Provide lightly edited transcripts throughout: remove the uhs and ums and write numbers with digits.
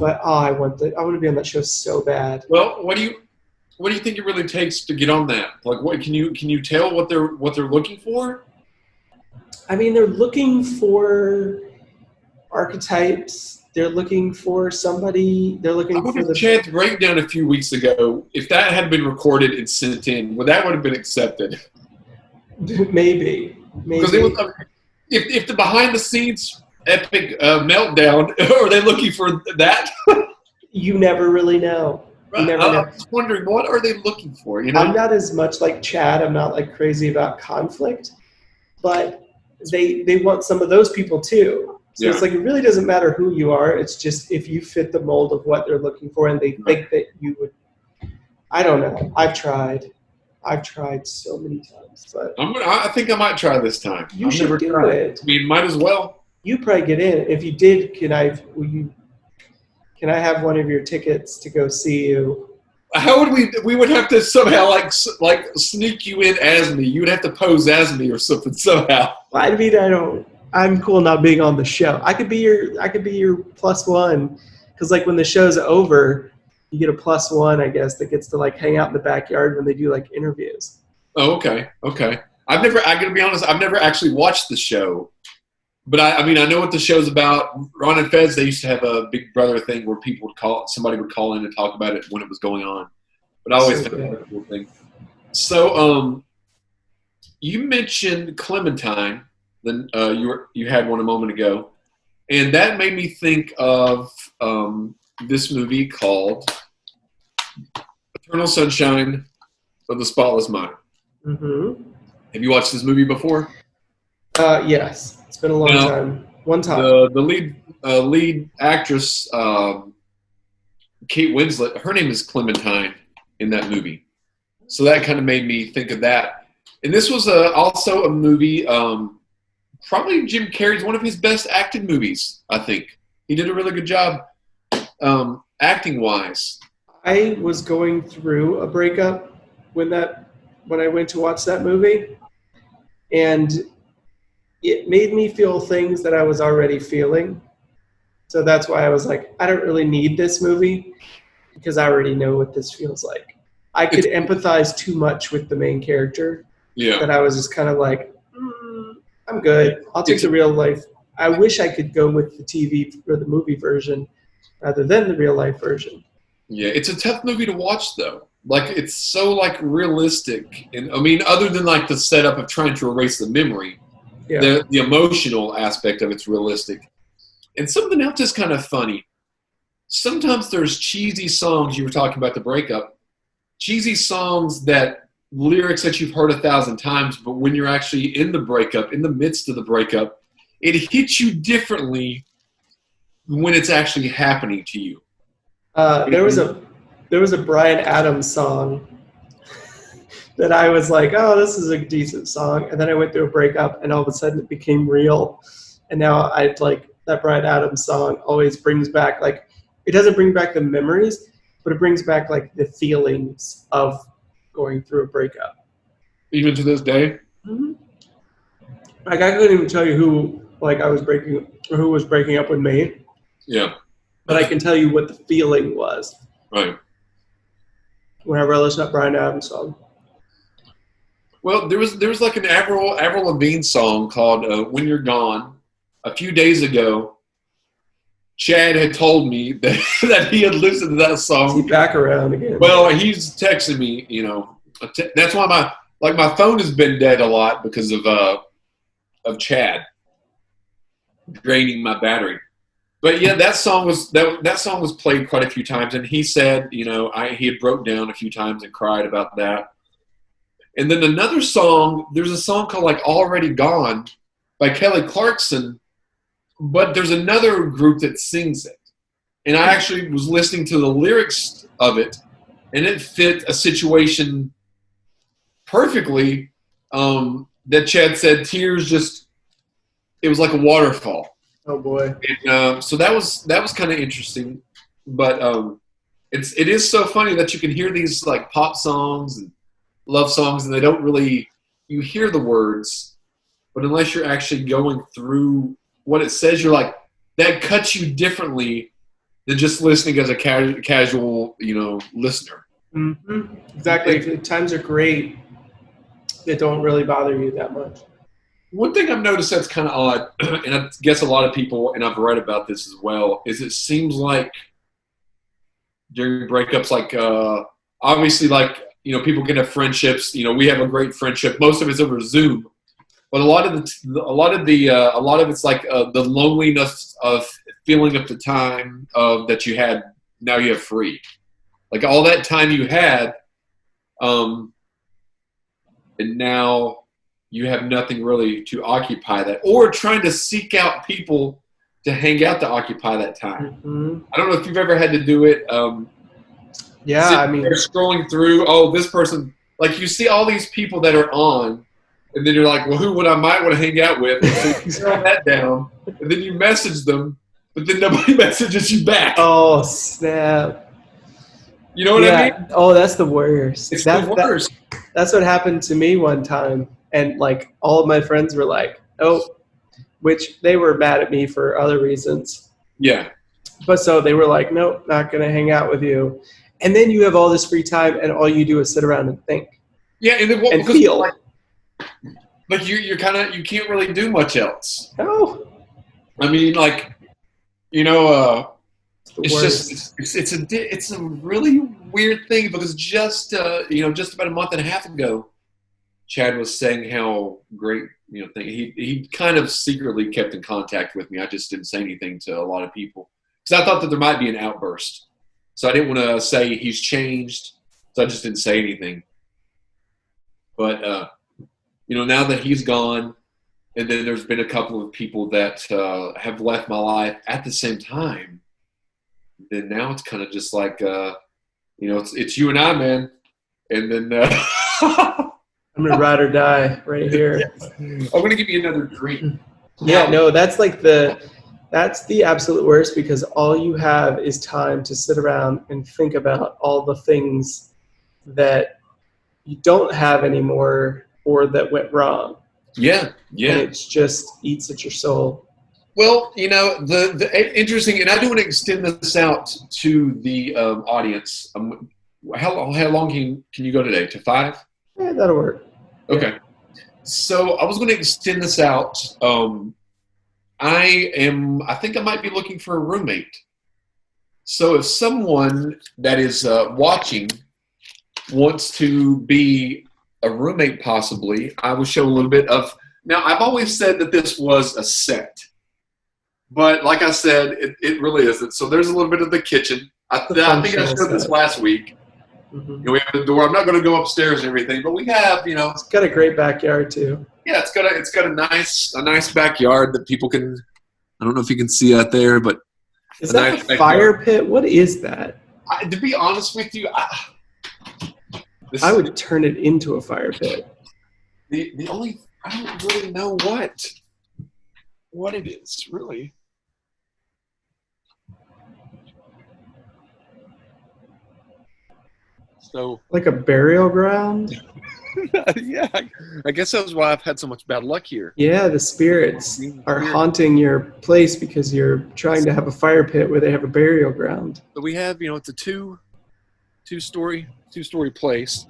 But I want to be on that show so bad. Well, what do you think it really takes to get on that? Like, what can you tell what they're looking for? I mean, they're looking for archetypes. They're looking for somebody. They're I looking wonder for if Chad's breakdown a few weeks ago, if that had been recorded and sent in, would have been accepted? maybe. Because it was, if the behind the scenes epic meltdown, are they looking for that? You never really know. You never know. I'm just wondering, what are they looking for? You know, I'm not as much like Chad. I'm not like crazy about conflict, but they want some of those people too. So It's like it really doesn't matter who you are. It's just if you fit the mold of what they're looking for, and they think that you would. I don't know. I've tried so many times, but I think I might try this time. You should do it. I mean, might as well. You probably get in. If you did, can I have one of your tickets to go see you? How would we would have to somehow like sneak you in as me. You would have to pose as me or something somehow. I mean, I'm cool not being on the show. I could be your plus one, because like when the show's over, you get a plus one, I guess, that gets to like hang out in the backyard when they do like interviews. Oh, okay. I gotta be honest, I've never actually watched the show. But I mean, I know what the show's about. Ron and Fez, they used to have a Big Brother thing where somebody would call in and talk about it when it was going on. But I always found that a cool thing. So, you mentioned Clementine. Then you had one a moment ago, and that made me think of this movie called Eternal Sunshine of the Spotless Mind. Mm-hmm. Have you watched this movie before? Yes. It's been a long time. One time. The lead actress, Kate Winslet, her name is Clementine in that movie. So that kind of made me think of that. And this was also a movie, probably Jim Carrey's one of his best acted movies, I think. He did a really good job acting-wise. I was going through a breakup when I went to watch that movie. And it made me feel things that I was already feeling. So that's why I was like, I don't really need this movie because I already know what this feels like. I could empathize too much with the main character. Yeah. That I was just kind of like, I'm good. I'll take the real life. I wish I could go with the TV or the movie version rather than the real life version. Yeah, it's a tough movie to watch though. Like it's so like realistic. And I mean, other than like the setup of trying to erase the memory, the emotional aspect of it's realistic. And something else is kind of funny. Sometimes there's cheesy songs, you were talking about the breakup, cheesy songs that lyrics that you've heard 1,000 times, but when you're actually in the breakup, in the midst of the breakup, it hits you differently when it's actually happening to you. There was a Bryan Adams song that I was like, oh, this is a decent song. And then I went through a breakup and all of a sudden it became real. And now I'd like that Bryan Adams song always brings back, like, it doesn't bring back the memories, but it brings back like the feelings of going through a breakup. Even to this day? Mm-hmm. Like I couldn't even tell you who was breaking up with me. Yeah. But I can tell you what the feeling was. Right. Whenever I listen to Bryan Adams song. Well, there was like an Avril Lavigne song called "When You're Gone." A few days ago, Chad had told me that he had listened to that song. Is he back around again? Well, he's texting me. You know, that's why my phone has been dead a lot because of Chad draining my battery. But yeah, that song was played quite a few times, and he said, you know, he had broke down a few times and cried about that. And then another song, there's a song called like "Already Gone" by Kelly Clarkson, but there's another group that sings it. And I actually was listening to the lyrics of it, and it fit a situation perfectly. That Chad said tears it was like a waterfall. Oh boy! And, so that was kind of interesting, but it is so funny that you can hear these like pop songs and love songs, and they don't really, you hear the words, but unless you're actually going through what it says, you're like, that cuts you differently than just listening as a casual, listener. Mm-hmm. Exactly. If times are great, they don't really bother you that much. One thing I've noticed that's kind of odd, and I guess a lot of people, and I've read about this as well, is it seems like during breakups, like obviously, like people can have friendships. We have a great friendship. Most of it's over Zoom, but a lot of it's like the loneliness of feeling of the time that you had. Now you have free, like all that time you had, and now you have nothing really to occupy that, or trying to seek out people to hang out to occupy that time. Mm-hmm. I don't know if you've ever had to do it. Yeah, I mean, scrolling through, oh, this person, like you see all these people that are on, and then you're like, well, who would I might want to hang out with? So you throw that down, and then you message them, but then nobody messages you back. Oh, snap. You know what I mean? Oh, that's the worst. It's the worst. That's what happened to me one time. And like all of my friends were like, oh, which they were mad at me for other reasons. Yeah. But so they were like, nope, not going to hang out with you. And then you have all this free time and all you do is sit around and think. Yeah. And then and feel. Like you can't really do much else. No. I mean, like, it's a really weird thing because just about a month and a half ago, Chad was saying how great, he kind of secretly kept in contact with me. I just didn't say anything to a lot of people because I thought that there might be an outburst. So I didn't want to say he's changed. So I just didn't say anything. But, now that he's gone, and then there's been a couple of people that have left my life at the same time, then now it's kind of just like, it's you and I, man. And then I'm going to ride or die right here. I'm going to give you another drink. Yeah, no, that's the absolute worst because all you have is time to sit around and think about all the things that you don't have anymore or that went wrong. Yeah. And it just eats at your soul. Well, the interesting, and I do want to extend this out to the audience. How long can you go today? To 5? Yeah, that'll work. Okay. Yeah. So I was going to extend this out. I think I might be looking for a roommate. So if someone that is watching wants to be a roommate possibly, I will show a little bit of, now I've always said that this was a set, but like I said, it really isn't. So there's a little bit of the kitchen. I think I showed this last week. Mm-hmm. We have the door. I'm not going to go upstairs and everything, but we have, It's got a great backyard too. Yeah, it's got a nice backyard that people can. I don't know if you can see out there, but is that a fire pit? What is that? To be honest with you, I would turn it into a fire pit. The only I don't really know what it is really. So, like a burial ground? Yeah, I guess that's why I've had so much bad luck here. Yeah, the spirits are haunting your place because you're trying to have a fire pit where they have a burial ground. So we have, it's a two-story place.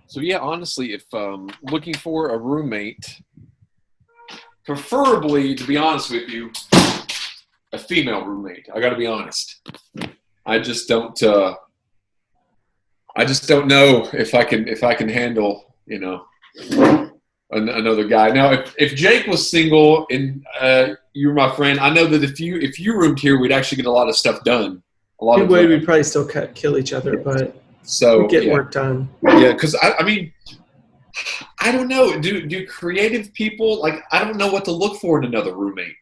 So yeah, honestly, if looking for a roommate, preferably, to be honest with you, a female roommate. I got to be honest. I just don't know if I can handle, another guy. Now, if Jake was single and you were my friend, I know that if you roomed here, we'd actually get a lot of stuff done. We'd probably still kill each other, but we'd get work done. Yeah, because I mean, I don't know. Do creative people, like, I don't know what to look for in another roommate.